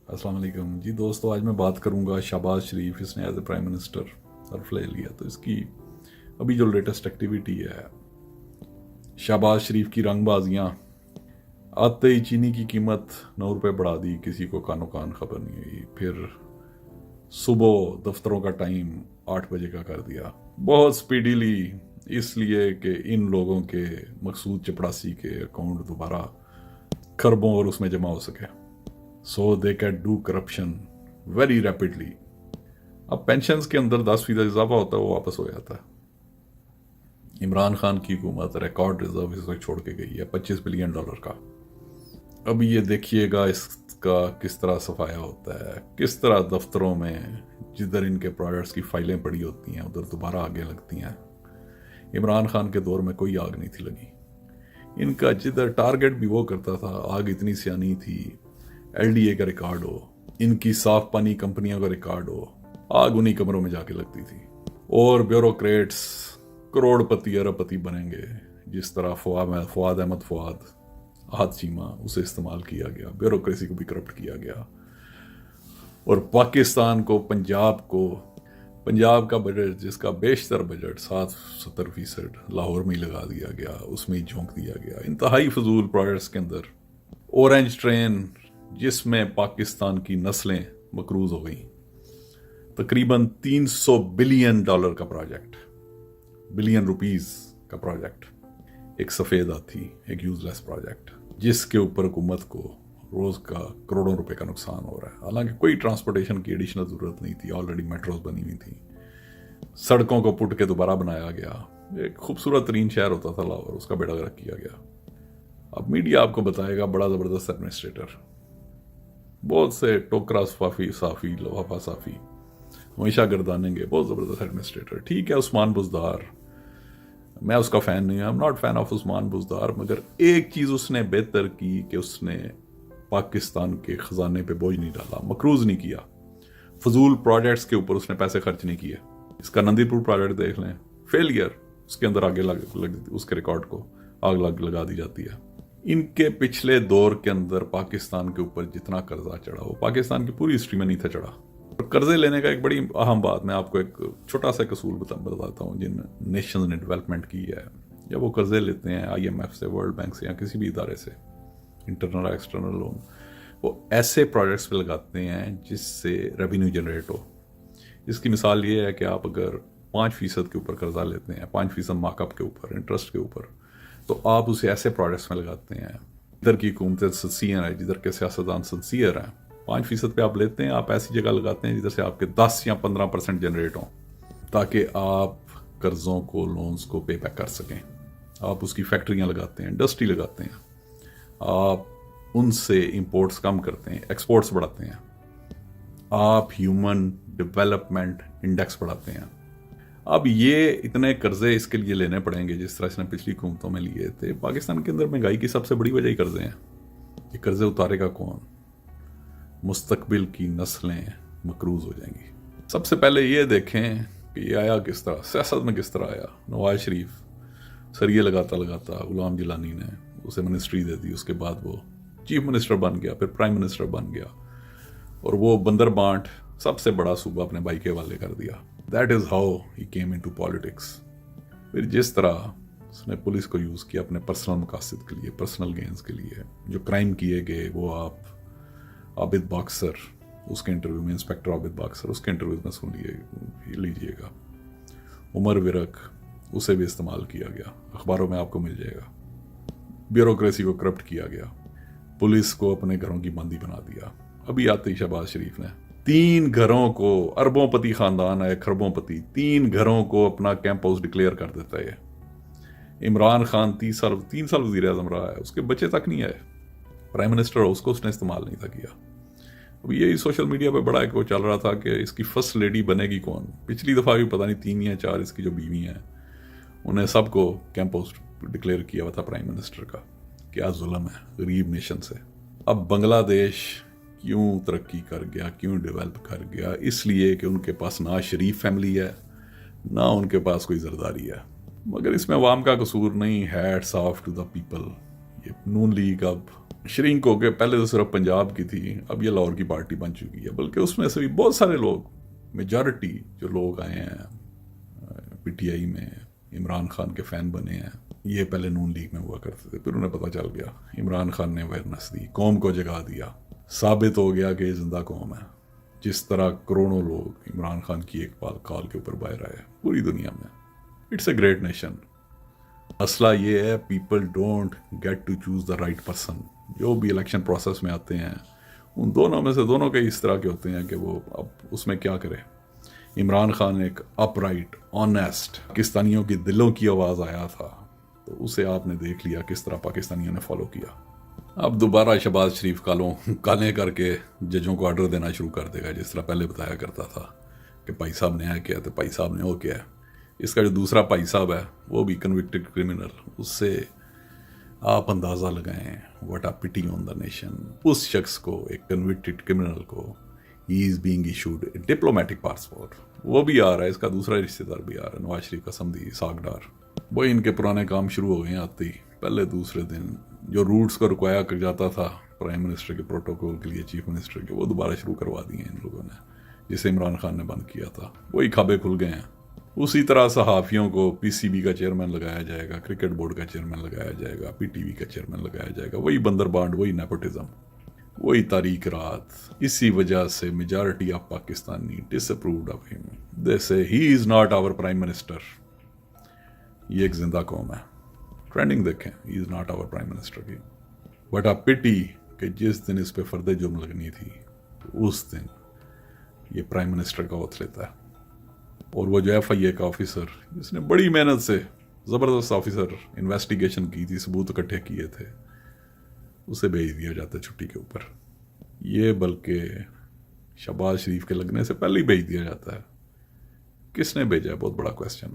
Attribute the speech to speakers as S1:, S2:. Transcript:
S1: अस्सलाम वालेकुम जी दोस्तों। आज मैं बात करूंगा शहबाज शरीफ। इसने एज ए प्राइम मिनिस्टर हल्फ ले लिया, तो इसकी अभी जो लेटेस्ट एक्टिविटी है, शहबाज शरीफ की रंगबाजियां। आते ही चीनी की कीमत 9 रुपये बढ़ा दी, किसी को कानो कान खबर नहीं हुई। फिर सुबह दफ्तरों का टाइम 8 बजे का कर दिया, बहुत स्पीडीली, इसलिए कि इन लोगों के मकसूद चपड़ासी के अकाउंट दोबारा खरबों और उसमें जमा हो सके, so they can do corruption very rapidly. अब पेंशन्स के अंदर 10% इजाफा होता है, वो वापस हो जाता है। इमरान खान की हुकूमत रिकॉर्ड रिजर्व इस वक्त छोड़ के गई है $25 बिलियन का। अभी ये देखिएगा इसका किस तरह सफाया होता है, किस तरह दफ्तरों में जिधर इनके प्रोडक्ट्स की फाइलें पड़ी होती हैं उधर दोबारा आगे लगती हैं। इमरान खान के दौर में कोई आग नहीं थी लगी। इनका जिधर टारगेट भी वो करता था, आग इतनी सियानी थी। LDA का रिकॉर्ड हो, इनकी साफ पानी कंपनियों का रिकॉर्ड हो, आग उन्हीं कमरों में जाके लगती थी। और ब्यूरोक्रेट्स करोड़पति अरबपति बनेंगे, जिस तरह फवाद अहमद फवाद आहत चीमा, उसे इस्तेमाल किया गया, ब्यूरोक्रेसी को भी करप्ट किया गया। और पाकिस्तान को, पंजाब का बजट, जिसका बेशतर बजट 60-70% लाहौर में ही लगा दिया गया, उसमें ही झोंक दिया गया इंतहाई फजूल प्रोजेक्ट्स के अंदर। ऑरेंज ट्रेन, जिसमें पाकिस्तान की नस्लें मकरूज हो गई, तकरीबन $300 बिलियन का प्रोजेक्ट, बिलियन रुपीस का प्रोजेक्ट। एक सफ़ेद हाथी, एक यूजलेस प्रोजेक्ट, जिसके ऊपर हुकूमत को रोज़ का करोड़ों रुपए का नुकसान हो रहा है। हालांकि कोई ट्रांसपोर्टेशन की एडिशनल ज़रूरत नहीं थी, ऑलरेडी मेट्रोज बनी हुई थी, सड़कों को पुट के दोबारा बनाया गया। एक खूबसूरत तरीन शहर होता था लाहौर, उसका बेड़ा गर्क किया गया। अब मीडिया आपको बताएगा बड़ा ज़बरदस्त एडमिनिस्ट्रेटर, बहुत से टोकरा साफी लफाफा साफी हमेशा गर्दानेंगे, बहुत ज़बरदस्त एडमिनिस्ट्रेटर। ठीक है, उस्मान बुज़दार, मैं उसका फ़ैन नहीं हूँ, I am not fan of Usman Buzdar, मगर एक चीज़ उसने बेहतर की कि उसने पाकिस्तान के ख़जाने पे बोझ नहीं डाला, मकरूज नहीं किया। फजूल प्रोजेक्ट्स के ऊपर उसने पैसे खर्च नहीं किए। इसका नंदीपुर प्रोजेक्ट देख लें, फेलियर, उसके अंदर आगे उसके रिकॉर्ड को आग लगा दी जाती है। इनके पिछले दौर के अंदर पाकिस्तान के ऊपर जितना कर्जा चढ़ा, वो पाकिस्तान की पूरी हिस्ट्री में नहीं था चढ़ा। और कर्जे लेने का एक बड़ी अहम बात, मैं आपको एक छोटा सा कसूर बताता हूँ जिन नेशंस ने डेवलपमेंट की है। जब वो कर्जे लेते हैं IMF से, वर्ल्ड बैंक से, या किसी भी इदारे से, इंटरनल एक्सटर्नल लोन, वो ऐसे प्रोजेक्ट्स पे लगाते हैं जिससे रेवेन्यू जनरेट हो। इसकी मिसाल ये है कि आप अगर 5% के ऊपर कर्जा लेते हैं, 5% मार्कअप के ऊपर, इंटरेस्ट के ऊपर, तो आप उसे ऐसे प्रोजेक्ट्स में लगाते हैं। इधर की हुकूमतें सिंसियर है, जिधर के सियासतदान सिंसियर हैं, 5% पे आप लेते हैं, आप ऐसी जगह लगाते हैं जिधर से आपके 10 या 15% जनरेट हों, ताकि आप कर्जों को, लोन्स को पे बैक कर सकें। आप उसकी फैक्ट्रियां लगाते हैं, इंडस्ट्री लगाते हैं, आप उनसे इंपोर्ट्स कम करते हैं, एक्सपोर्ट्स बढ़ाते हैं, आप ह्यूमन डेवलपमेंट इंडेक्स बढ़ाते हैं। अब ये इतने कर्जे इसके लिए लेने पड़ेंगे जिस तरह इसने पिछली हुकूमतों में लिए थे। पाकिस्तान के अंदर महंगाई की सबसे बड़ी वजह ही कर्जे हैं। ये कर्जे उतारेगा कौन? मुस्तकबिल की नस्लें मकरूज हो जाएंगी। सबसे पहले ये देखें कि ये आया किस तरह, सियासत में किस तरह आया। नवाज शरीफ सरिये लगाता लगाता गुलाम जिलानी ने उसे मिनिस्ट्री दे दी, उसके बाद वो चीफ मिनिस्टर बन गया, फिर प्राइम मिनिस्टर बन गया, और वो बंदर बांट सबसे बड़ा सूबा अपने भाई के हवाले कर दिया। That is how he came into politics. फिर जिस तरह उसने पुलिस को यूज किया अपने पर्सनल मकासद के लिए, पर्सनल गेन्स के लिए, जो क्राइम किए गए, वो आप आबिद बाक्सर, उसके इंटरव्यू में, इंस्पेक्टर आबिद बाक्सर, उसके इंटरव्यू में सुन लीजिएगा। उमर विरक, उसे भी इस्तेमाल किया गया, अखबारों में आपको मिल जाएगा। ब्यूरोक्रेसी को करप्ट किया गया, पुलिस को अपने घरों की बंदी बना दिया। अभी आते ही शहबाज शरीफ ने 3 घरों को, अरबोंपति खानदान है, खरबोंपति, 3 घरों को अपना कैंप हाउस डिक्लेयर कर देता है। इमरान खान 3 साल वज़ीर आज़म रहा है, उसके बच्चे तक नहीं आए, प्राइम मिनिस्टर हो, उसको उसने इस्तेमाल नहीं था किया। अब यही सोशल मीडिया पे बड़ा एक वो चल रहा था कि इसकी फर्स्ट लेडी बनेगी कौन। पिछली दफ़ा भी पता नहीं 3 या 4 इसकी जो बीवी हैं, उन्हें सबको कैंप हाउस डिक्लेयर किया हुआ था प्राइम मिनिस्टर का। क्या जुल्म है गरीब नेशन से। अब बांग्लादेश क्यों तरक्की कर गया, क्यों डेवलप कर गया? इसलिए कि उनके पास ना शरीफ फैमिली है, ना उनके पास कोई जरदारी है। मगर इसमें अवाम का कसूर नहीं, hats off to the people. ये नून लीग अब شرینک ہو کے پہلے تو صرف پنجاب کی تھی، اب یہ لاہور کی پارٹی بن چکی ہے، بلکہ اس میں سے بھی بہت سارے لوگ، میجارٹی جو لوگ آئے ہیں پی ٹی آئی میں، عمران خان کے فین بنے ہیں. یہ پہلے نون لیگ میں ہوا کرتے تھے، پھر انہیں پتہ چل گیا، عمران خان نے اویئرنیس دی، قوم کو جگا دیا، ثابت ہو گیا کہ یہ زندہ قوم ہے. جس طرح کروڑوں لوگ عمران خان کی ایک کال کے اوپر باہر آئے پوری دنیا میں. It's a great nation. مسئلہ یہ ہے people don't get to choose the right person. جو بھی الیکشن پروسیس میں آتے ہیں ان دونوں میں سے دونوں کے اس طرح کے ہوتے ہیں کہ وہ اب اس میں کیا کرے. عمران خان ایک اپ رائٹ آنیسٹ پاکستانیوں کی دلوں کی آواز آیا تھا، تو اسے آپ نے دیکھ لیا کس طرح پاکستانیوں نے فالو کیا. اب دوبارہ شہباز شریف کالیں کر کے ججوں کو آرڈر دینا شروع کر دے گا، جس طرح پہلے بتایا کرتا تھا کہ بھائی صاحب نے ہے کیا تو بھائی صاحب نے وہ کیا ہے. اس کا جو دوسرا بھائی صاحب ہے وہ بھی کنوکٹڈ کرمنل، اس سے آپ اندازہ لگائیں واٹ آ پٹی آن دا نیشن. اس شخص کو، ایک کنوکٹڈ کرمنل کو، he is being issued diplomatic passport. وہ بھی آ رہا ہے، اس کا دوسرا رشتہ دار بھی آ رہا ہے، نواز شریف کا سمدھی ساگڈار. وہی ان کے پرانے کام شروع ہو گئے ہیں آتے ہی پہلے دوسرے دن. جو روٹس کو رکوایا کر جاتا تھا پرائم منسٹر کے پروٹوکول کے لیے، چیف منسٹر کے، وہ دوبارہ شروع کروا دیے ان لوگوں نے، جسے عمران خان نے بند کیا تھا. وہی کھابے کھل گئے ہیں. اسی طرح صحافیوں کو پی سی بی کا چیئرمین لگایا جائے گا، کرکٹ بورڈ کا چیئرمین لگایا جائے گا، پی ٹی وی کا چیئرمین لگایا جائے گا. وہی بندر بانڈ، وہی نیپوٹزم، وہی تاریخ رات. اسی وجہ سے majority of Pakistani disapproved of him. They say he is not our prime minister. یہ ایک زندہ قوم ہے. ٹرینڈنگ دیکھیں، he is not our prime minister کی. بٹ آ پٹی کہ جس دن اس پہ فرد جرم لگنی تھی اس دن یہ پرائم منسٹر کا اوتھ لیتا ہے. اور وہ جو ایف آئی اے کا آفیسر جس نے بڑی محنت سے، زبردست آفیسر، انویسٹیگیشن کی تھی، ثبوت اکٹھے کیے تھے، اسے بھیج دیا جاتا ہے چھٹی کے اوپر. یہ بلکہ شہباز شریف کے لگنے سے پہلے ہی بھیج دیا جاتا ہے. کس نے بھیجا ہے؟ بہت بڑا کویسچن.